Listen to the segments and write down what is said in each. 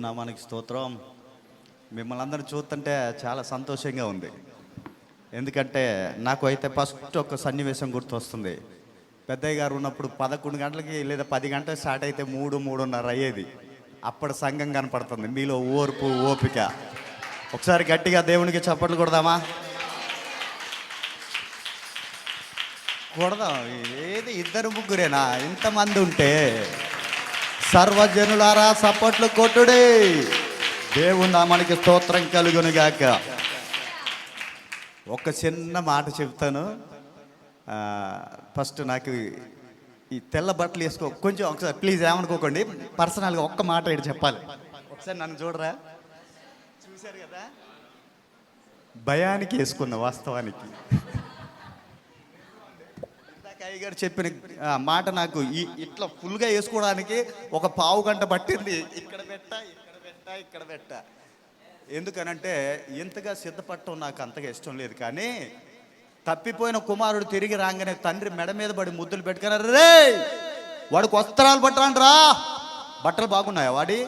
నామానికి స్తోత్రం. మిమ్మల్ని అందరూ చూస్తుంటే చాలా సంతోషంగా ఉంది. ఎందుకంటే నాకు అయితే ఫస్ట్ ఒక సన్నివేశం గుర్తొస్తుంది. పెద్దయ్య గారు ఉన్నప్పుడు 11 గంటలకి లేదా 10 గంటలకు స్టార్ట్ అయితే 3-3:30 అయ్యేది. అప్పుడు సంఘం కనపడుతుంది. మీలో ఓర్పు, ఓపిక. ఒకసారి గట్టిగా దేవునికి చప్పట్లు కొడదామా? కొడదాం. ఏది ఇద్దరు ముగ్గురేనా? ఇంతమంది ఉంటే సర్వజనులారా చప్పట్లు కొట్టుడే. దేవుని నామానికి స్తోత్రం కలుగునుగాక. ఒక చిన్న మాట చెప్తాను. ఫస్ట్ నాకు ఈ తెల్ల బట్టలు వేసుకో కొంచెం ఒకసారి ప్లీజ్ ఏమనుకోకండి. పర్సనల్గా ఒక్క మాట ఇక్కడ చెప్పాలి. ఒకసారి నన్ను చూడరా. చూశారు కదా, భయానికి వేసుకున్న వాస్తవానికి. అయ్యగారు చెప్పిన మాట నాకు ఇట్లా ఫుల్గా వేసుకోవడానికి ఒక పావు గంట పట్టింది. ఇక్కడ పెట్ట. ఎందుకనంటే ఇంతగా సిద్ధపడటం నాకు అంతగా ఇష్టం లేదు. కానీ తప్పిపోయిన కుమారుడు తిరిగి రాగానే తండ్రి మెడ మీద పడి ముద్దులు పెట్టుకున్నారు. రే వాడికి వస్త్రాలు పట్టరా. బట్టలు బాగున్నాయా? వాడి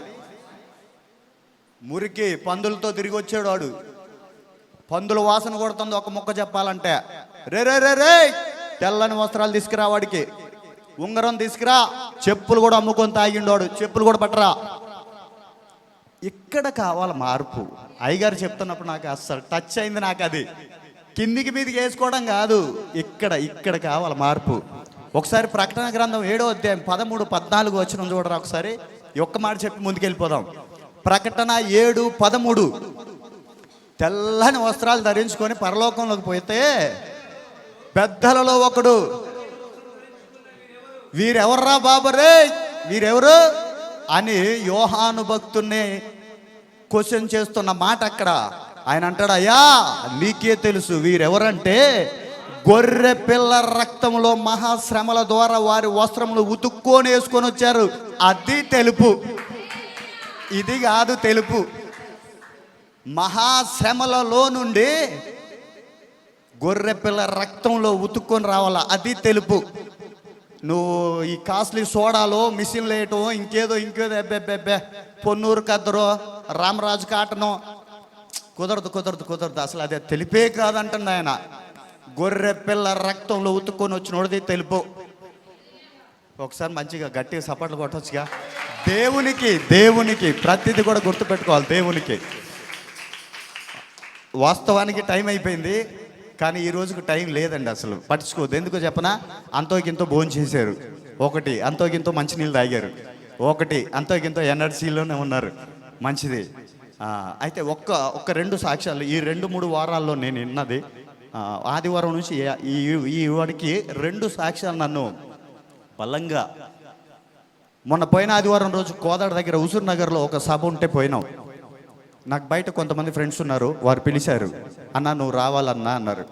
మురికి పందులతో తిరిగి వచ్చాడు. వాడు పందుల వాసన కొడుతుంది ఒక ముక్క చెప్పాలంటే. రే రే రే రే తెల్లని వస్త్రాలు తీసుకురా, వాడికి ఉంగరం తీసుకురా, చెప్పులు కూడా అమ్ముకొని తాగిండోడు, చెప్పులు కూడా పట్టరా. ఇక్కడ కావాలి మార్పు. అయ్యగారు నాకు అస్సలు టచ్ అయింది. నాకు అది కిందికి మీదికి వేసుకోవడం కాదు, ఇక్కడ కావాలి మార్పు. ఒకసారి ప్రకటన గ్రంథం 7వ అధ్యాయం 13-14 వచనం చూడరా ఒకసారి. ఒక్క మాట చెప్పి ముందుకెళ్ళిపోదాం. ప్రకటన 7:13. తెల్లని వస్త్రాలు ధరించుకొని పరలోకంలోకి పోతే పెద్దలలో ఒకడు, వీరెవర్రా బాబరే, వీరెవరు అని యోహాను భక్తుని క్వశ్చన్ చేస్తున్న మాట అక్కడ. ఆయన అంటాడు, అయ్యా నీకే తెలుసు వీరెవరంటే గొర్రె పిల్ల రక్తంలో మహాశ్రమల ద్వారా వారి వస్త్రములు ఉతుక్కొని వేసుకొని వచ్చారు. అది తెలుపు, ఇది కాదు తెలుపు. మహాశ్రమలలో నుండి గొర్రె పిల్ల రక్తంలో ఉతుక్కొని రావాలా, అది తెలుపు. నువ్వు ఈ కాస్ట్లీ సోడాలో మిషన్లు వేయటం ఇంకేదో ఎబ్బెబ్బెబ్బే పొన్నూరు కద్దరో రామరాజు కాటనో కుదరదు. అసలు అదే తెలిపే కాదంటుంది ఆయన. గొర్రె పిల్ల రక్తంలో ఉతుక్కొని వచ్చినోడిది తెలుపు. ఒకసారి మంచిగా గట్టిగా సపోర్ట్లు కొట్టొచ్చుగా. దేవునికి ప్రతిదీ కూడా గుర్తుపెట్టుకోవాలి. దేవునికి వాస్తవానికి టైం అయిపోయింది, కానీ ఈ రోజుకు టైం లేదండి. అసలు పట్టించుకోవద్దు. ఎందుకో చెప్పనా, అంతోకింతో భోజనం చేశారు, ఒకటి అంతోకింతో మంచినీళ్ళు తాగారు, ఒకటి అంతోకింతో ఎనర్జీలోనే ఉన్నారు. మంచిది. అయితే ఒక్క 2 సాక్ష్యాలు ఈ 2-3 వారాల్లో నేను విన్నది. ఆదివారం నుంచి ఈ వాడికి 2 సాక్ష్యాలు నన్ను బలంగా. మొన్న పోయిన ఆదివారం రోజు కోదాడ దగ్గర హుజూర్ నగర్లో ఒక సభ ఉంటే పోయినాం. నాకు బయట కొంతమంది ఫ్రెండ్స్ ఉన్నారు, వారు పిలిచారు. అన్న నువ్వు రావాలన్నా అన్నారు.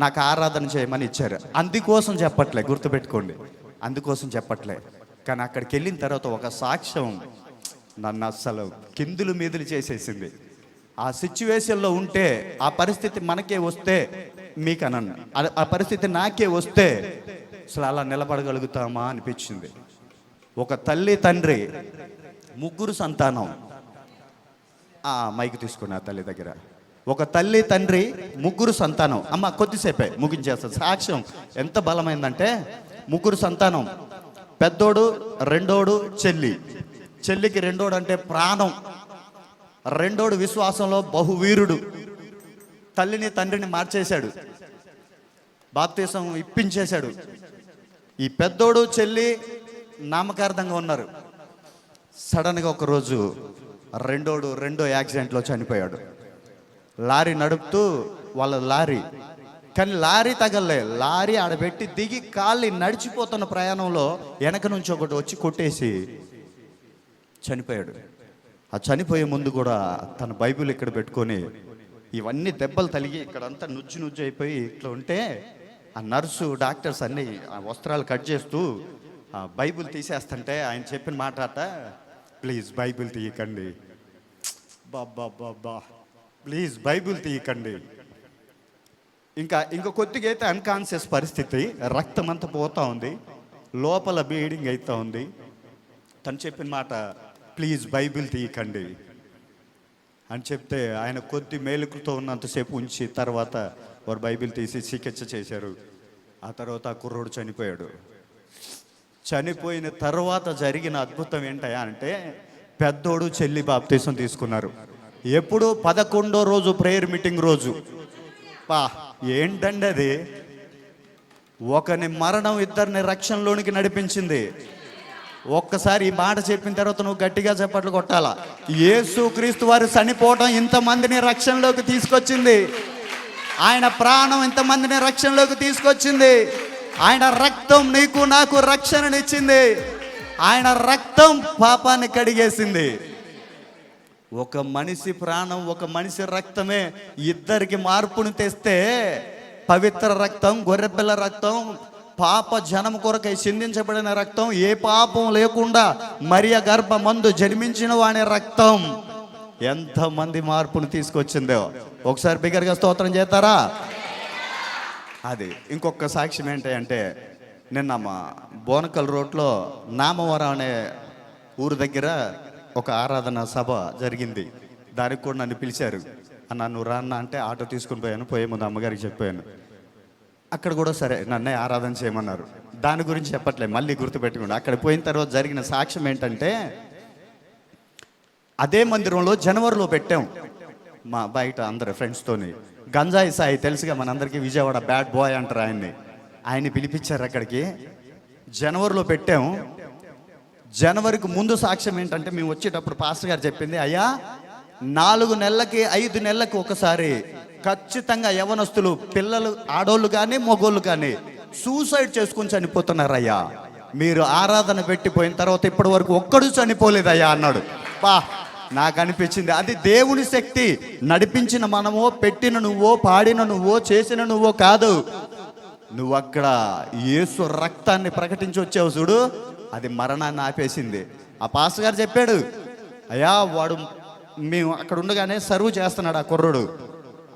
నాకు ఆరాధన చేయమని ఇచ్చారు. అందుకోసం చెప్పట్లే, గుర్తుపెట్టుకోండి, అందుకోసం చెప్పట్లే. కానీ అక్కడికి వెళ్ళిన తర్వాత ఒక సాక్ష్యం నన్ను అస్సలు కిందులు మీదులు చేసేసింది. ఆ సిచ్యువేషన్లో ఉంటే, ఆ పరిస్థితి మనకే వస్తే, మీకు అన్నాను, ఆ పరిస్థితి నాకే వస్తే అసలు అలా నిలబడగలుగుతామా అనిపించింది. ఒక తల్లి తండ్రి 3 సంతానం. మైక్ తీసుకుని ఆ తల్లి దగ్గర. ఒక తల్లి తండ్రి 3 సంతానం. అమ్మ కొద్దిసేపే ముగించేస్తారు. సాక్ష్యం ఎంత బలమైందంటే 3 సంతానం. పెద్దోడు, రెండోడు, చెల్లికి రెండోడు అంటే ప్రాణం. రెండోడు విశ్వాసంలో బహువీరుడు. తల్లిని తండ్రిని మార్చేశాడు, బాప్తీసం ఇప్పించేశాడు. ఈ పెద్దోడు చెల్లి నామకార్థంగా ఉన్నారు. సడన్గా ఒకరోజు రెండో యాక్సిడెంట్లో చనిపోయాడు. లారీ నడుపుతూ వాళ్ళ లారీ, కానీ లారీ తగలలే. లారీ ఆడబెట్టి దిగి కాళ్ళి నడిచిపోతున్న ప్రయాణంలో వెనక నుంచి ఒకటి వచ్చి కొట్టేసి చనిపోయాడు. ఆ చనిపోయే ముందు కూడా తన బైబిల్ ఇక్కడ పెట్టుకొని, ఇవన్నీ దెబ్బలు తలిగి ఇక్కడంతా నుజ్జు అయిపోయి ఇట్లా ఉంటే, ఆ నర్సు డాక్టర్స్ అన్నీ ఆ వస్త్రాలు కట్ చేస్తూ బైబిల్ తీసేస్తుంటే ఆయన చెప్పిన మాట అట, ప్లీజ్ బైబిల్ తీయకండి, బాబా ప్లీజ్ బైబిల్ తీయకండి. ఇంకా కొద్దిగా అయితే అన్కాన్షియస్ పరిస్థితి, రక్తం అంతా పోతూ ఉంది, లోపల బ్లీడింగ్ అవుతూ ఉంది. తను చెప్పిన మాట, ప్లీజ్ బైబిల్ తీయకండి. అని చెప్తే ఆయన కొద్ది మేలుకుతో ఉన్నంతసేపు ఉంచి తర్వాత వారు బైబిల్ తీసి చికిత్స చేశారు. ఆ తర్వాత ఆ కుర్రోడు చనిపోయాడు. చనిపోయిన తర్వాత జరిగిన అద్భుతం ఏంటయ్యా అంటే, పెద్దోడు చెల్లి బాప్తీసం తీసుకున్నారు. ఎప్పుడు 11వ రోజు ప్రేయర్ మీటింగ్ రోజు. ఏంటండి అది, ఒకని మరణం ఇద్దరిని రక్షణలోనికి నడిపించింది. ఒక్కసారి ఈ మాట చెప్పిన తర్వాత నువ్వు గట్టిగా చప్పట్లు కొట్టాలా. యేసుక్రీస్తు వారు చనిపోవడం ఇంతమందిని రక్షణలోకి తీసుకొచ్చింది. ఆయన ప్రాణం ఇంతమందిని రక్షణలోకి తీసుకొచ్చింది. ఆయన రక్తం నీకు నాకు రక్షణనిచ్చింది. ఆయన రక్తం పాపాన్ని కడిగేసింది. ఒక మనిషి ప్రాణం, ఒక మనిషి రక్తమే ఇద్దరికి మార్పును తెస్తే, పవిత్ర రక్తం, గొర్రెపిల్ల రక్తం, పాప జనం కొరకై చిందించబడిన రక్తం, ఏ పాపం లేకుండా మరియ గర్భమందు జన్మించిన వాని రక్తం ఎంతమంది మార్పును తీసుకొచ్చిందో ఒకసారి బిగ్గరగా స్తోత్రం చేస్తారా? అది ఇంకొక సాక్ష్యం ఏంటంటే, నిన్న మా బోనకల్ రోడ్లో నామవరం అనే ఊరు దగ్గర ఒక ఆరాధన సభ జరిగింది. దానికి కూడా నన్ను పిలిచారు. నన్ను రాన్న అంటే ఆటో తీసుకుని పోయే ముందు అమ్మగారికి చెప్పాను. అక్కడ కూడా సరే నన్నే ఆరాధన చేయమన్నారు. దాని గురించి చెప్పట్లేదు, మళ్ళీ గుర్తుపెట్టుకోండి. అక్కడ పోయిన తర్వాత జరిగిన సాక్ష్యం ఏంటంటే, అదే మందిరంలో జనవరిలో పెట్టాం మా బయట అందరు ఫ్రెండ్స్తోని. గంజాయి సాయి తెలుసుగా మనందరికీ, విజయవాడ బ్యాడ్ బాయ్ అంటారు ఆయన్ని పిలిపించారు అక్కడికి. జనవరిలో పెట్టాం. జనవరికి ముందు సాక్ష్యం ఏంటంటే, మేము వచ్చేటప్పుడు పాస్టర్ గారు చెప్పింది, అయ్యా 4 నెలలకి 5 నెలలకి ఒకసారి ఖచ్చితంగా యవనస్తులు, పిల్లలు, ఆడోళ్ళు కానీ మగోళ్ళు కానీ సూసైడ్ చేసుకుని చనిపోతున్నారయ్యా. మీరు ఆరాధన పెట్టిపోయిన తర్వాత ఇప్పటి వరకు ఒక్కడు చనిపోలేదయ్యా అన్నాడు. నాకు అనిపించింది అది దేవుని శక్తి. నడిపించిన మనమో, పెట్టిన నువ్వో, పాడిన నువ్వో, చేసిన నువ్వో కాదు. నువ్వు అక్కడ యేసు రక్తాన్ని ప్రకటించి వచ్చావు చూడు, అది మరణాన్ని ఆపేసింది. ఆ పాస్టర్ గారు చెప్పాడు, అయ్యా వాడు మేము అక్కడ ఉండగానే సర్వ్ చేస్తున్నాడు ఆ కుర్రుడు.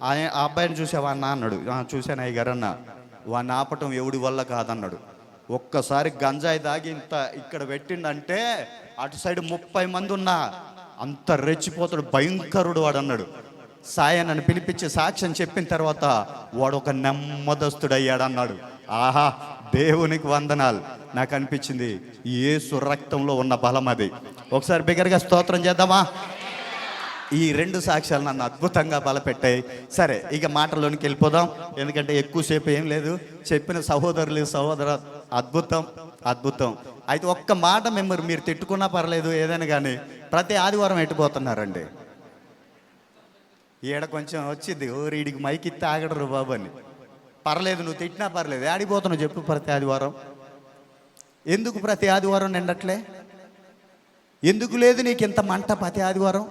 ఆ అబ్బాయిని చూసావా అన్న అన్నాడు. చూశాను అయ్య గారు అన్న. వాడిని ఆపటం ఎవడి వల్ల కాదన్నాడు. ఒక్కసారి గంజాయి దాగి ఇంత ఇక్కడ పెట్టిండంటే అటు సైడ్ 30 మంది ఉన్నా అంత రెచ్చిపోతాడు, భయంకరుడు వాడు అన్నాడు. సాయి నన్ను పిలిపించి సాక్ష్యం చెప్పిన తర్వాత వాడు ఒక నెమ్మదస్తుడు అయ్యాడు అన్నాడు. ఆహా, దేవునికి వందనాలు. నాకు అనిపించింది యేసు రక్తంలో ఉన్న బలం అది. ఒకసారి బిగ్గరగా స్తోత్రం చేద్దామా? ఈ 2 సాక్ష్యాలు నన్ను అద్భుతంగా బలపెట్టాయి. సరే, ఇక మాటల్లోనికి వెళ్ళిపోదాం, ఎందుకంటే ఎక్కువసేపు ఏం లేదు. చెప్పిన సహోదరులు సహోదర అద్భుతం అద్భుతం. అయితే ఒక్క మాట మీరు తిట్టుకున్నా పర్లేదు, ఏదైనా కానీ ప్రతి ఆదివారం ఎట్టుపోతున్నారండి. ఈడ కొంచెం వచ్చింది, వీడికి మైకి ఇస్తే ఆగడరు బాబు అని. పర్లేదు, నువ్వు తిట్టినా పర్లేదు. ఆడిపోతున్నావు చెప్పు ప్రతి ఆదివారం. ఎందుకు ప్రతి ఆదివారం నిండట్లే? ఎందుకు లేదు నీకు ఇంత మంట ప్రతి ఆదివారం?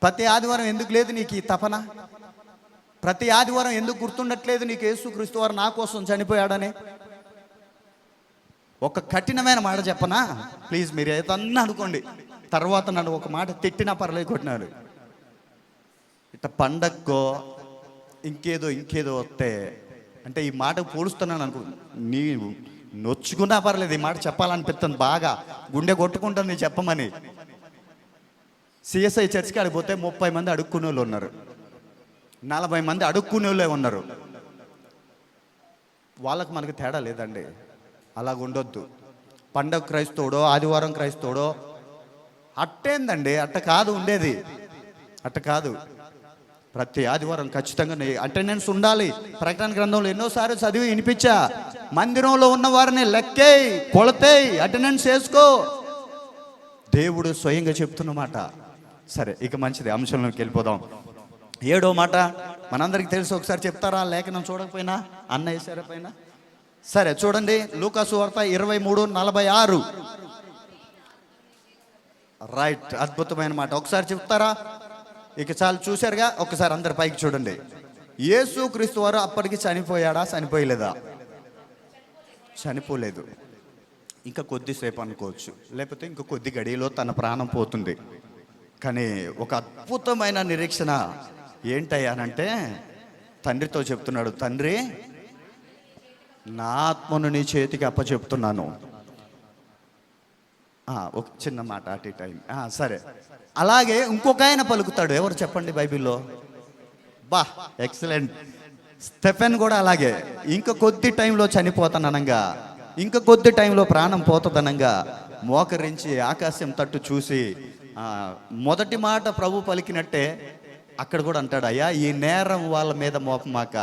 ప్రతి ఆదివారం ఎందుకు లేదు నీకు ఈ తపన? ప్రతి ఆదివారం ఎందుకు గుర్తుండట్లేదు నీకు యేసుక్రీస్తు వారు నా కోసం చనిపోయాడని? ఒక కఠినమైన మాట చెప్పనా ప్లీజ్? మీరు ఏదన్నా అనుకోండి, తర్వాత నన్ను ఒక మాట తిట్టినా పర్లేదు, కొట్టినారు. ఇట్లా పండక్కో ఇంకేదో వస్తే అంటే ఈ మాట పోలుస్తున్నాను అనుకో, నీ నొచ్చుకున్నా పర్లేదు, ఈ మాట చెప్పాలనిపిస్తుంది, బాగా గుండె కొట్టుకుంటుంది చెప్పమని. సిఎస్ఐ చర్చ్కి అడిగిపోతే 30 మంది అడుక్కునే వాళ్ళు ఉన్నారు, 40 మంది అడుక్కునే వాళ్ళే ఉన్నారు. వాళ్ళకు మనకు తేడా లేదండి. అలాగ ఉండొద్దు. పండగ క్రైస్తవుడో, ఆదివారం క్రైస్తవుడో అట్టేందండి, అట్ట కాదు ఉండేది, అట్ట కాదు. ప్రతి ఆదివారం ఖచ్చితంగా అటెండెన్స్ ఉండాలి. ప్రకటన గ్రంథంలో ఎన్నోసార్లు చదివి వినిపించా, మందిరంలో ఉన్న వారిని లెక్కేయి, కొలతేయి, అటెండెన్స్ చేసుకో. దేవుడు స్వయంగా చెప్తున్నమాట. సరే, ఇక మంచిది, అంశంలోకి వెళ్ళిపోదాం. 7వ మాట మనందరికి తెలుసు, ఒకసారి చెప్తారా? లేఖనం చూడకపోయినా అన్న వేసారా పైన? సరే చూడండి, లూకాసు వార్త 23:46. రైట్, అద్భుతమైన మాట. ఒకసారి చెప్తారా? ఇక చాలు, చూశారుగా. ఒకసారి అందరి పైకి చూడండి. యేసుక్రీస్తు వారు అప్పటికి చనిపోయాడా? చనిపోయలేదా? చనిపోలేదు. ఇంకా కొద్దిసేపు అనుకోవచ్చు, లేకపోతే ఇంకా కొద్ది గడియలో తన ప్రాణం పోతుంది. కానీ ఒక అద్భుతమైన నిరీక్షణ ఏంటయ్యానంటే, తండ్రితో చెప్తున్నాడు, తండ్రి నా ఆత్మను నీ చేతికి అప్పచెప్తున్నాను. ఒక చిన్న మాట అటు టైం సరే. అలాగే ఇంకొక ఆయన పలుకుతాడు, ఎవరు చెప్పండి బైబిల్లో? బా ఎక్సలెంట్. స్టెఫెన్ కూడా అలాగే ఇంకా కొద్ది టైంలో చనిపోతాననంగా, ఇంకా కొద్ది టైంలో ప్రాణం పోతుందనంగా మోకరించి ఆకాశం తట్టు చూసి మొదటి మాట ప్రభు పలికినట్టే అక్కడ కూడా అంటాడు, అయ్యా ఈ నేరం వాళ్ళ మీద మోపమాక,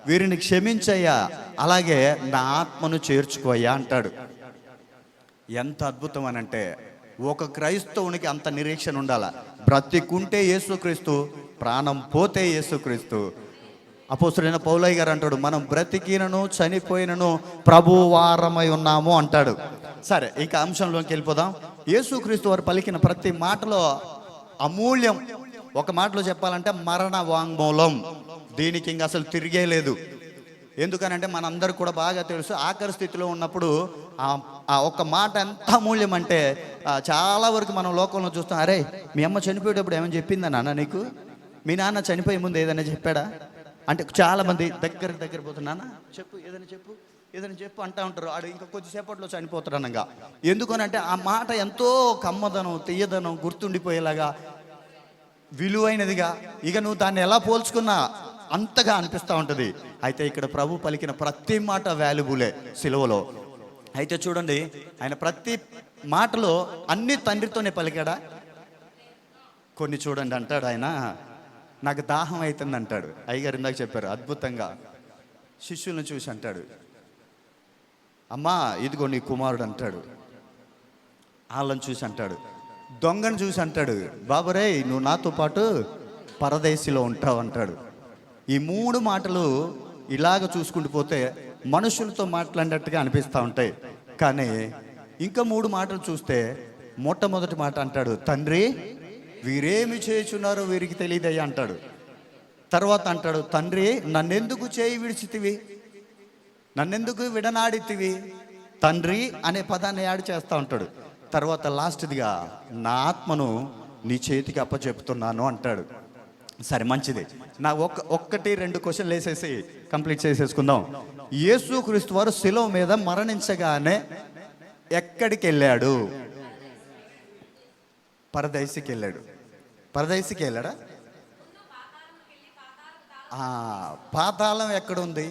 వీరిని క్షమించయ్యా, అలాగే నా ఆత్మను చేర్చుకోయ్యా అంటాడు. ఎంత అద్భుతం అని అంటే, ఒక క్రైస్తవునికి అంత నిరీక్షణ ఉండాల. బ్రతికుంటే యేసుక్రీస్తు, ప్రాణం పోతే యేసుక్రీస్తు. అపోస్తలుడైన పౌలయ్య గారు అంటాడు, మనం బ్రతికినను చనిపోయినను ప్రభువారమై ఉన్నాము అంటాడు. సరే, ఇక అంశంలోకి వెళ్ళిపోదాం. యేసుక్రీస్తు వారు పలికిన ప్రతి మాటలో అమూల్యం. ఒక మాటలో చెప్పాలంటే మరణ వాంగ్మూలం. దీనికి ఇంక అసలు తిరిగే లేదు. ఎందుకనంటే మనందరూ కూడా బాగా తెలుసు, ఆఖరి స్థితిలో ఉన్నప్పుడు ఆ ఒక్క మాట ఎంత అమూల్యం అంటే, చాలా వరకు మనం లోకంలో చూస్తాం, అరే మీ అమ్మ చనిపోయేటప్పుడు ఏమైనా చెప్పిందా నాన్న నీకు? మీ నాన్న చనిపోయే ముందు ఏదైనా చెప్పాడా అంటే, చాలామంది దగ్గర పోతున్నా, చెప్పు ఏదైనా చెప్పు అంటూ ఉంటారు. ఆడు ఇంకా కొద్దిసేపట్లో చనిపోతాడు అనగా. ఎందుకనంటే ఆ మాట ఎంతో కమ్మదనం, తీయదనం, గుర్తుండిపోయేలాగా, విలువైనదిగా, ఇక నువ్వు దాన్ని ఎలా పోల్చుకున్నా అంతగా అనిపిస్తూ ఉంటుంది. అయితే ఇక్కడ ప్రభు పలికిన ప్రతి మాట వాల్యుబులే సిలువలో. అయితే చూడండి, ఆయన ప్రతి మాటలో అన్ని తండ్రితోనే పలికాడా? కొన్ని చూడండి అంటాడు ఆయన, నాకు దాహం అవుతుంది అంటాడు. అయ్యగారు ఇందాక చెప్పారు అద్భుతంగా. శిష్యులను చూసి అంటాడు, అమ్మా ఇదిగో నీ కుమారుడు అంటాడు. వాళ్ళని చూసి అంటాడు, దొంగను చూసి అంటాడు, బాబురే నువ్వు నాతో పాటు పరదేశిలో ఉంటావు అంటాడు. ఈ 3 మాటలు ఇలాగ చూసుకుంటూ పోతే మనుషులతో మాట్లాడినట్టుగా అనిపిస్తూ ఉంటాయి. కానీ ఇంకా 3 మాటలు చూస్తే, మొట్టమొదటి మాట అంటాడు, తండ్రి వీరేమి చేయుచున్నారో వీరికి తెలియదయ్యా అంటాడు. తర్వాత అంటాడు, తండ్రి నన్నెందుకు చేయి విడిచితివి, నన్నెందుకు విడనాడితివి? తండ్రి అనే పదాన్ని యాడ్ చేస్తూ ఉంటాడు. తర్వాత లాస్ట్దిగా, నా ఆత్మను నీ చేతికి అప్పచెప్తున్నాను అంటాడు. సరే మంచిది. నా ఒక్కటి 2 క్వశ్చన్లు వేసేసి కంప్లీట్ చేసేసుకుందాం. యేసుక్రీస్తు వారు శిలువ మీద మరణించగానే ఎక్కడికి వెళ్ళాడు? పరదేశికి వెళ్ళాడు. పరదేశికి వెళ్ళాడా? పాతాళం ఎక్కడుంది?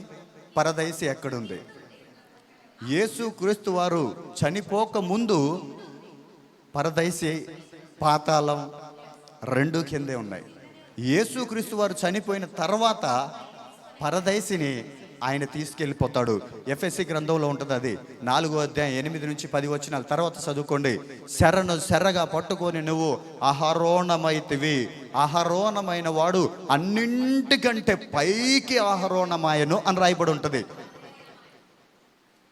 పరదేశి ఎక్కడుంది? యేసుక్రీస్తు వారు చనిపోక ముందు పరదేశి, పాతాళం 2 కిందే ఉన్నాయి. యేసుక్రీస్తు వారు చనిపోయిన తర్వాత పరదేశిని ఆయన తీసుకెళ్ళిపోతాడు. ఎఫెసీ గ్రంథంలో ఉంటుంది, అది 4వ అధ్యాయం 8 నుంచి 10 వచనాల తర్వాత చదువుకోండి. శరను శరగా పట్టుకొని నువ్వు ఆహారోణమైతివి, ఆహారోణమైన వాడు అన్నింటికంటే పైకి ఆహారోణమాయను అని రాయబడి ఉంటుంది.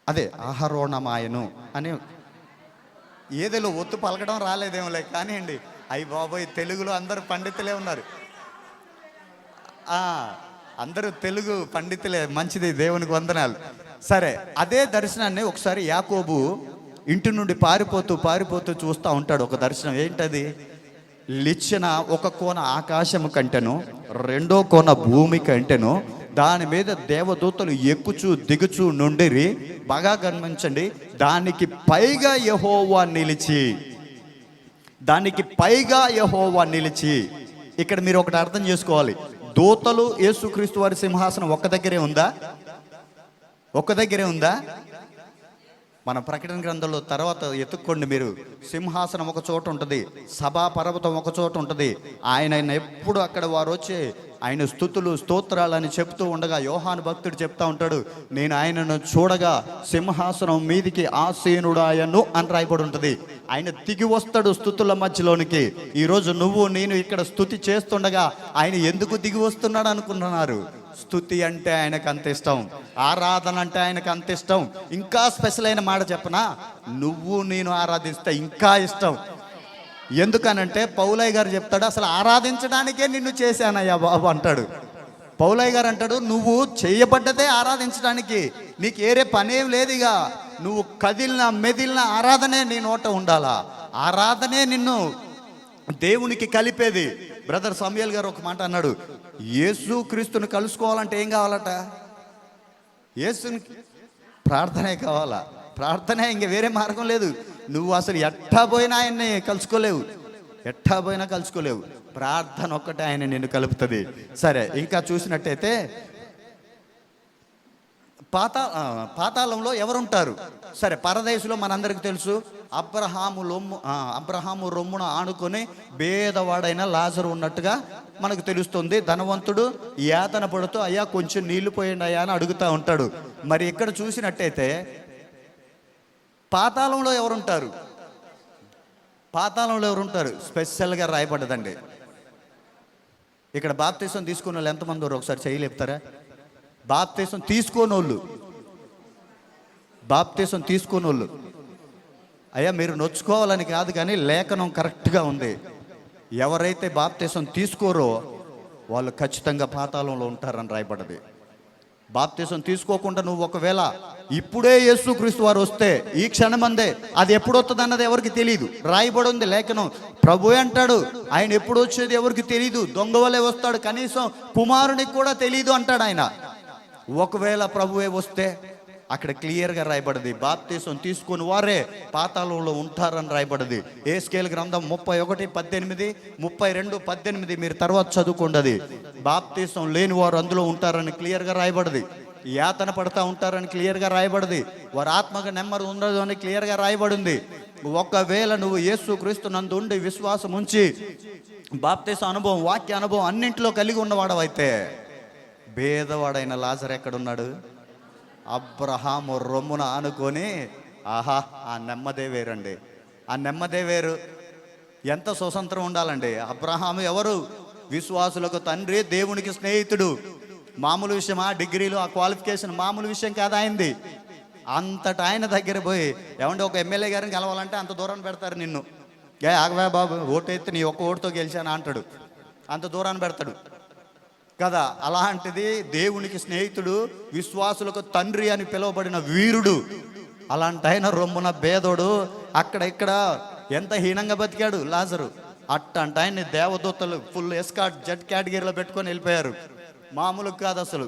అదే ఆహారోణమాయను అని. ఏదేలో ఒత్తు పలకడం రాలేదేమోలే కానివ్వండి. అయ్యి బాబోయ్, తెలుగులో అందరూ పండితులే ఉన్నారు. అందరూ తెలుగు పండితులే, మంచిది, దేవునికి వందనాలు. సరే, అదే దర్శనాన్ని ఒకసారి యాకోబు ఇంటి నుండి పారిపోతూ చూస్తూ ఉంటాడు. ఒక దర్శనం ఏంటది? లిచ్చిన ఒక కోన ఆకాశము కంటెను, 2వ కోన భూమి కంటెను, దాని మీద దేవదూతలు ఎక్కుచూ దిగుచూ నుండిరి. బాగా గమనించండి, దానికి పైగా యెహోవా నిలిచి. ఇక్కడ మీరు ఒకటి అర్థం చేసుకోవాలి, దూతలు యేసుక్రీస్తు వారి సింహాసనం ఒక్క దగ్గరే ఉందా? మన ప్రకటన గ్రంథంలో తర్వాత ఎత్తుక్కోండి మీరు. సింహాసనం ఒక చోట ఉంటుంది, సభా పర్వతం ఒక చోట ఉంటుంది. ఆయన ఎప్పుడు అక్కడ వారు వచ్చి ఆయన స్తుతులు స్తోత్రాలని చెప్తూ ఉండగా యోహాను భక్తుడు చెప్తా ఉంటాడు, నేను ఆయనను చూడగా సింహాసనం మీదికి ఆసీనుడాయను అని రాయబడి ఉంటుంది. ఆయన దిగి వస్తాడు స్తుతుల మధ్యలోనికి. ఈరోజు నువ్వు నేను ఇక్కడ స్తుతి చేస్తుండగా ఆయన ఎందుకు దిగి వస్తున్నాడు అనుకుంటున్నారు? స్తుతి అంటే ఆయనకు అంత ఇష్టం, ఆరాధన అంటే ఆయనకు అంత ఇష్టం. ఇంకా స్పెషల్ అయిన మాట చెప్పనా, నువ్వు నేను ఆరాధిస్తే ఇంకా ఇష్టం. ఎందుకనంటే పౌలయ్య గారు చెప్తాడు, అసలు ఆరాధించడానికే నిన్ను చేశానయ్యా బాబు అంటాడు. పౌలయ్య గారు అంటాడు, నువ్వు చేయబడ్డదే ఆరాధించడానికి, నీకు ఏరే పనేం లేదుగా. నువ్వు కదిలిన మెదిలిన ఆరాధనే నీ నోట ఉండాలా, ఆరాధనే నిన్ను దేవునికి కలిపేది. బ్రదర్ సమయల్ గారు ఒక మాట అన్నాడు, యేసుక్రీస్తుని కలుసుకోవాలంటే ఏం కావాలట? యేసుని ప్రార్థనే కావాలా, ప్రార్థనే, ఇంక వేరే మార్గం లేదు. నువ్వు అసలు ఎట్టా పోయినా ఆయన్ని కలుసుకోలేవు, ఎట్టా పోయినా కలుసుకోలేవు. ప్రార్థన ఒక్కటే ఆయన నిన్ను కలుపుతుంది. సరే, ఇంకా చూసినట్టయితే పాతాళంలో ఎవరుంటారు? సరే, పరదేశంలో మనందరికి తెలుసు, అబ్రహాము రొమ్మున ఆనుకొని పేదవాడైన లాజరు ఉన్నట్టుగా మనకు తెలుస్తుంది. ధనవంతుడు యాతన పడుతూ అయ్యా కొంచెం నీళ్లు పోయండి అయ్యా అని అడుగుతూ ఉంటాడు. మరి ఇక్కడ చూసినట్టయితే పాతాళంలో ఎవరుంటారు? పాతాళంలో ఎవరుంటారు? స్పెషల్గా రాయబడ్డదండి. ఇక్కడ బాప్తీసం తీసుకున్న వాళ్ళు ఎంతమంది ఉన్నారు ఒకసారి చేయలేపుతారా? బాప్తీసం తీసుకోనోళ్ళు, బాప్తీసం తీసుకోనోళ్ళు అయ్యా మీరు నొచ్చుకోవాలని కాదు, కానీ లేఖనం కరెక్ట్గా ఉంది. ఎవరైతే బాప్తీసం తీసుకోరో వాళ్ళు ఖచ్చితంగా పాతాళంలో ఉంటారని రాయబడ్డది. బాప్తీసం తీసుకోకుండా నువ్వు ఒకవేళ ఇప్పుడే యేసుక్రీస్తు వారు వస్తే ఈ క్షణమందే, అది ఎప్పుడు వస్తుంది అన్నది ఎవరికి తెలియదు. రాయబడి ఉంది లేఖనం. ప్రభువే అంటాడు ఆయన ఎప్పుడు వచ్చేది ఎవరికి తెలియదు, దొంగ వలే వస్తాడు, కనీసం కుమారునికి కూడా తెలియదు అంటాడు ఆయన. ఒకవేళ ప్రభువే వస్తే అక్కడ క్లియర్గా రాయబడింది బాప్తీసం తీసుకుని వారే పాతాళంలో ఉంటారని రాయబడింది. యేస్కేలు గ్రంథం 31:18, 32:18 మీరు తర్వాత చదువుకోండి. అది బాప్తీసం లేని వారు అందులో ఉంటారని క్లియర్గా రాయబడింది. యాతన పడతా ఉంటారని క్లియర్గా రాయబడింది. వారి ఆత్మకు నెమ్మది ఉండదు అని క్లియర్గా రాయబడింది. ఒకవేళ నువ్వు యేసుక్రీస్తు నందు ఉండి విశ్వాసం ఉంచి బాప్తీసం అనుభవం, వాక్య అనుభవం అన్నింటిలో కలిగి ఉన్నవాడవైతే, పేదవాడైన లాజరు ఎక్కడున్నాడు? అబ్రహాము రొమ్మున ఆనుకొని, ఆహా ఆ నెమ్మదే వేరండి. ఆ నెమ్మదే వేరు. ఎంత స్వతంత్రం ఉండాలండి. అబ్రహాము ఎవరు? విశ్వాసులకు తండ్రి, దేవునికి స్నేహితుడు. మామూలు విషయమా? డిగ్రీలు ఆ క్వాలిఫికేషన్ మామూలు విషయం కాదు ఆయనది. అంతటా ఆయన దగ్గర పోయి ఏమంటే ఒక ఎమ్మెల్యే గారిని కలవాలంటే అంత దూరాన్ని పెడతారు నిన్ను. ఆగవా బాబు, ఓటెత్తి నీ ఒక్క ఓటుతో గెలిచాను అంటాడు, అంత దూరాన్ని పెడతాడు కదా. అలాంటిది దేవునికి స్నేహితుడు, విశ్వాసులకు తండ్రి అని పిలువబడిన వీరుడు, అలాంటి ఆయన రొమ్మున భేదోడు అక్కడ ఇక్కడ ఎంత హీనంగా బతికాడు లాజరు. అట్టంటే ఆయన్ని దేవదూతలు ఫుల్ ఎస్కాట్ జెడ్ కేటగిరీలో పెట్టుకొని వెళ్ళిపోయారు. మామూలు కాదు అసలు.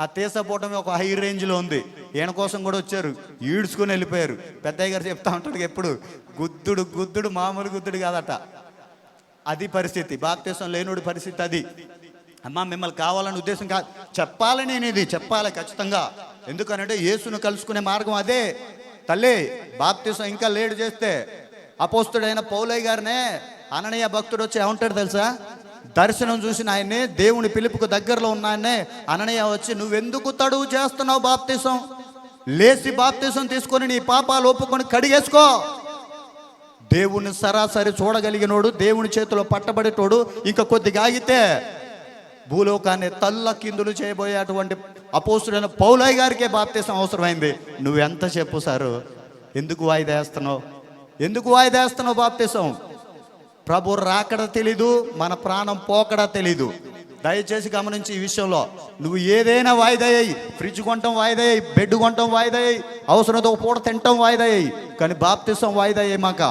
ఆ తీసపోవటమే ఒక హై రేంజ్లో ఉంది. ఈయన కోసం కూడా వచ్చారు, ఈడ్చుకొని వెళ్ళిపోయారు. పెద్దయ్య గారు చెప్తా ఉంటాడు ఎప్పుడు, గుద్దుడు మామూలు గుద్దుడు కాదట. అది పరిస్థితి, బాప్తీసం లేనుడి పరిస్థితి అది. అమ్మా మిమ్మల్ని కావాలని ఉద్దేశం కాదు, చెప్పాలి, నేను ఇది చెప్పాలి ఖచ్చితంగా. ఎందుకనంటే యేసును కలుసుకునే మార్గం అదే. తల్లి బాప్తీసం ఇంకా లేట్ చేస్తే అపోస్తుడైన పౌలయ్య గారినే అననీయ భక్తుడు వచ్చి ఏమంటాడు తెలుసా? దర్శనం చూసిన ఆయన్ని, దేవుని పిలుపుకు దగ్గరలో ఉన్న ఆయన్నే అననీయ వచ్చి, నువ్వెందుకు తడువు చేస్తున్నావు బాప్తీసం? లేచి బాప్తీసం తీసుకొని నీ పాపాలు ఒప్పుకొని కడిగేసుకో. దేవుని సరాసరి చూడగలిగినోడు, దేవుని చేతిలో పట్టబడేటోడు ఇంకా కొద్దిగా ఆగితే భూలోకాన్ని తల్లకిందులు చేయబోయేటువంటి అపోస్తుడైన పౌలయ్య గారికే బాప్తీసం అవసరమైంది. నువ్వెంత చెప్పు సారు, ఎందుకు వాయిదా వేస్తున్నావు? ఎందుకు వాయిదా వేస్తున్నావు బాప్తీసం? ప్రభు రాకడ తెలీదు, మన ప్రాణం పోకడా తెలీదు. దయచేసి గమనించి ఈ విషయంలో. నువ్వు ఏదైనా వాయిదా అయ్యి, ఫ్రిడ్జ్ కొనటం వాయిదా అయ్యి, బెడ్ కొనటం వాయిదా అయ్యి, అవసరంతో ఒక పూట తినటం వాయిదా అయ్యి, కానీ బాప్తీసం వాయిదా అయ్యేమాక,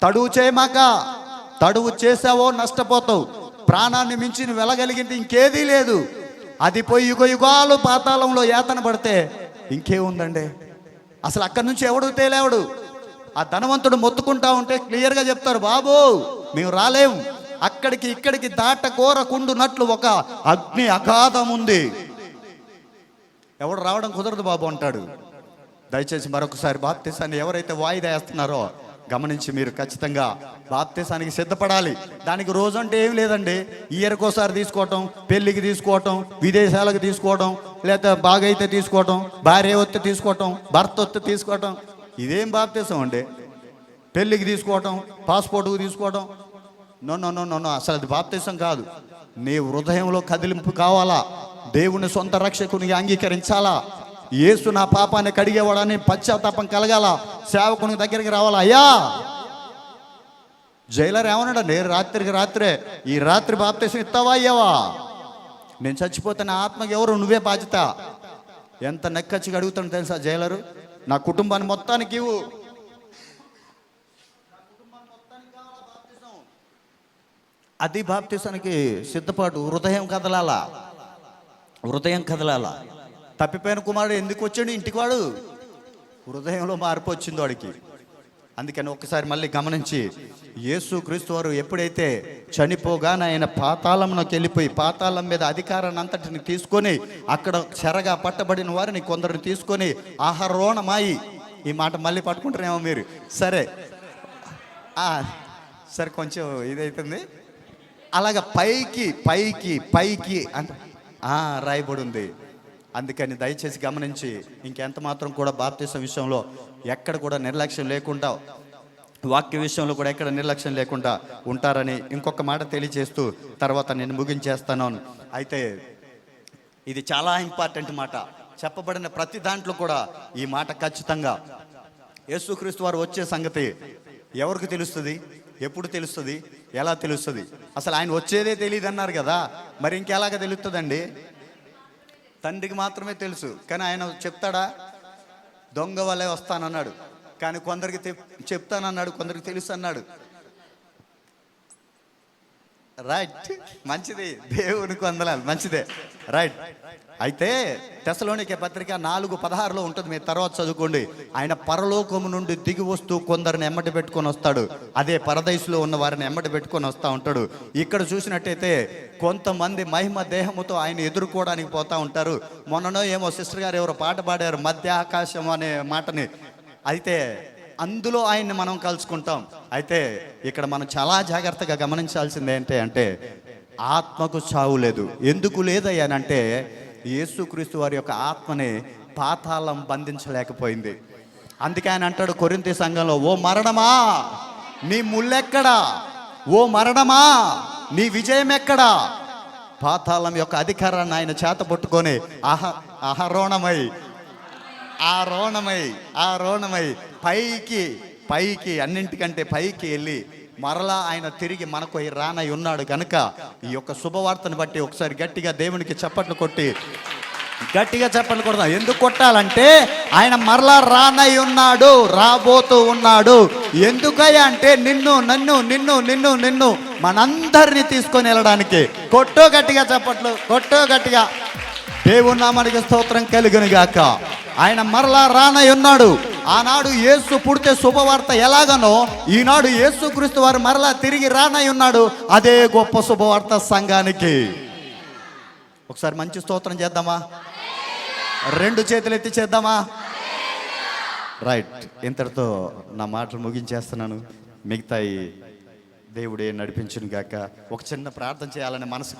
తడువు చేయమాక. తడువు చేసావో నష్టపోతావు. ప్రాణాన్ని మించి నువ్వు వెళ్ళగలిగింది ఇంకేదీ లేదు. అది పోయి యుగాలు పాతాళంలో యాతన పడితే ఇంకేముందండి? అసలు అక్కడి నుంచి ఎవడు తేలేవాడు? ఆ ధనవంతుడు మొత్తుకుంటా ఉంటే క్లియర్గా చెప్తారు, బాబు మేము రాలేము, అక్కడికి ఇక్కడికి దాట కోరకుండునట్లు ఒక అగ్ని అగాధం ఉంది, ఎవడు రావడం కుదరదు బాబు అంటాడు. దయచేసి మరొకసారి బాప్తీసాన్ని ఎవరైతే వాయిదా వేస్తున్నారో గమనించి మీరు ఖచ్చితంగా బాప్తీసానికి సిద్ధపడాలి. దానికి రోజు అంటే ఏం లేదండి. ఇయర్కోసారి తీసుకోవటం, పెళ్ళికి తీసుకోవటం, విదేశాలకు తీసుకోవటం, లేకపోతే బాగైతే తీసుకోవటం, భార్య వస్తే తీసుకోవటం, భర్త వస్తే తీసుకోవటం, ఇదేం బాప్తీసం అండి? పెళ్ళికి తీసుకోవటం, పాస్పోర్ట్కు తీసుకోవటం, నో నో నో నో అసలు అది బాప్తీసం కాదు. నీ హృదయంలో కదిలింపు కావాలా, దేవుని సొంత రక్షకునిగా అంగీకరించాలా, యేసు నా పాపాన్ని కడిగేవాడని పశ్చాత్తాపం కలగాల, సేవకుని దగ్గరికి రావాలా. అయ్యా జైలర్ ఏమన్నాడండి రాత్రికి రాత్రే, ఈ రాత్రి బాప్తీసం ఇస్తావా అయ్యావా? నేను చచ్చిపోతే నా ఆత్మకి ఎవరు? నువ్వే బాధ్యత. ఎంత నెక్కచ్చిగా అడుగుతాను తెలుసా జైలరు, నా కుటుంబాన్ని మొత్తానికి ఇవ్వు. అది బాప్తీసానికి సిద్ధపాటు. హృదయం కదలాలా, హృదయం కదలాలా. తప్పిపోయిన కుమారుడు ఎందుకు వచ్చాడు ఇంటికి? వాడు హృదయంలో మార్పు వచ్చింది వాడికి. అందుకని ఒకసారి మళ్ళీ గమనించి, యేసుక్రీస్తు వారు ఎప్పుడైతే చనిపోగానే ఆయన పాతాళంలోకి వెళ్ళిపోయి పాతాళం మీద అధికారాన్ని అంతటిని తీసుకొని అక్కడ చెరగా పట్టబడిన వారిని కొందరిని తీసుకొని ఆహారోణమాయి, ఈ మాట మళ్ళీ పట్టుకుంటారేమో మీరు, సరే సరే కొంచెం ఇదైతుంది, అలాగ పైకి పైకి పైకి అంటే రాయబడి ఉంది. అందుకని దయచేసి గమనించి ఇంకెంత మాత్రం కూడా బాప్తిసం విషయంలో ఎక్కడ కూడా నిర్లక్ష్యం లేకుండా, వాక్య విషయంలో కూడా ఎక్కడ నిర్లక్ష్యం లేకుండా ఉంటారని ఇంకొక మాట తెలియజేస్తూ తర్వాత నేను ముగించేస్తాను. అయితే ఇది చాలా ఇంపార్టెంట్ మాట. చెప్పబడిన ప్రతి దాంట్లో కూడా ఈ మాట ఖచ్చితంగా యేసుక్రీస్తు వారు వచ్చే సంగతి ఎవరికి తెలుస్తుంది, ఎప్పుడు తెలుస్తుంది, ఎలా తెలుస్తుంది? అసలు ఆయన వచ్చేదే తెలియదు అన్నారు కదా, మరి ఇంకెలాగ తెలుస్తుందండి? తండ్రికి మాత్రమే తెలుసు, కానీ ఆయన చెప్తాడా? దొంగ వలె వస్తానన్నాడు, కానీ కొందరికి చెప్తానన్నాడు, కొందరికి తెలుసు అన్నాడు. రైట్, మంచిది, దేవునికి వందనాలు, మంచిదే, రైట్. అయితే తెస్సలోనికే పత్రిక 4:16 ఉంటుంది, మీరు తర్వాత చదువుకోండి. ఆయన పరలోకము నుండి దిగి వస్తూ కొందరిని ఎమ్మటి పెట్టుకొని వస్తాడు, అదే పరదైసులో ఉన్న వారిని ఎమ్మటి పెట్టుకొని వస్తూ ఉంటాడు. ఇక్కడ చూసినట్టయితే కొంతమంది మహిమ దేహముతో ఆయన ఎదుర్కోవడానికి పోతూ ఉంటారు. మొన్ననో ఏమో సిస్టర్ గారు ఎవరో పాట పాడారు, మధ్య ఆకాశం అనే మాటని. అయితే అందులో ఆయన్ని మనం కలుసుకుంటాం. అయితే ఇక్కడ మనం చాలా జాగ్రత్తగా గమనించాల్సింది ఏంటి అంటే, ఆత్మకు చావు లేదు. ఎందుకు లేదయ్యానంటే యేసుక్రీస్తు వారి యొక్క ఆత్మని పాతాళం బంధించలేకపోయింది. అందుకే ఆయన అంటాడు కొరింథీ సంఘంలో, ఓ మరణమా నీ ముల్లెక్కడా, ఓ మరణమా నీ విజయం ఎక్కడా? పాతాళం యొక్క అధికారాన్ని ఆయన చేత పట్టుకొని ఆరోణమై పైకి పైకి అన్నింటికంటే పైకి వెళ్ళి మరలా ఆయన తిరిగి మనకు రానై ఉన్నాడు. కనుక ఈ యొక్క శుభవార్తను బట్టి ఒకసారి గట్టిగా దేవునికి చప్పట్లు కొట్టి గట్టిగా చప్పట్లు కొడదాం. ఎందుకు కొట్టాలంటే ఆయన మరలా రానై ఉన్నాడు, రాబోతూ ఉన్నాడు. ఎందుకయ్యా అంటే నిన్ను నన్ను నిన్ను మనందరినీ తీసుకొని వెళ్ళడానికి. కొట్టో గట్టిగా చప్పట్లు, కొట్టో గట్టిగా. దేవుని నామానికి స్తోత్రం కలుగును గాక. ఆయన మరలా రానై ఉన్నాడు. ఆనాడు యేసు పుడితే శుభవార్త ఎలాగనో ఈనాడు యేసుక్రీస్తు వారు మరలా తిరిగి రానై ఉన్నాడు. అదే గొప్ప శుభవార్త సంఘానికి. ఒకసారి మంచి స్తోత్రం చేద్దామా? 2 చేతులు ఎత్తి చేద్దామా? రైట్. ఇంతటితో నా మాటలు ముగించేస్తున్నాను. మిగతాయి దేవుడే నడిపించును గాక. ఒక చిన్న ప్రార్థన చేయాలని మనసు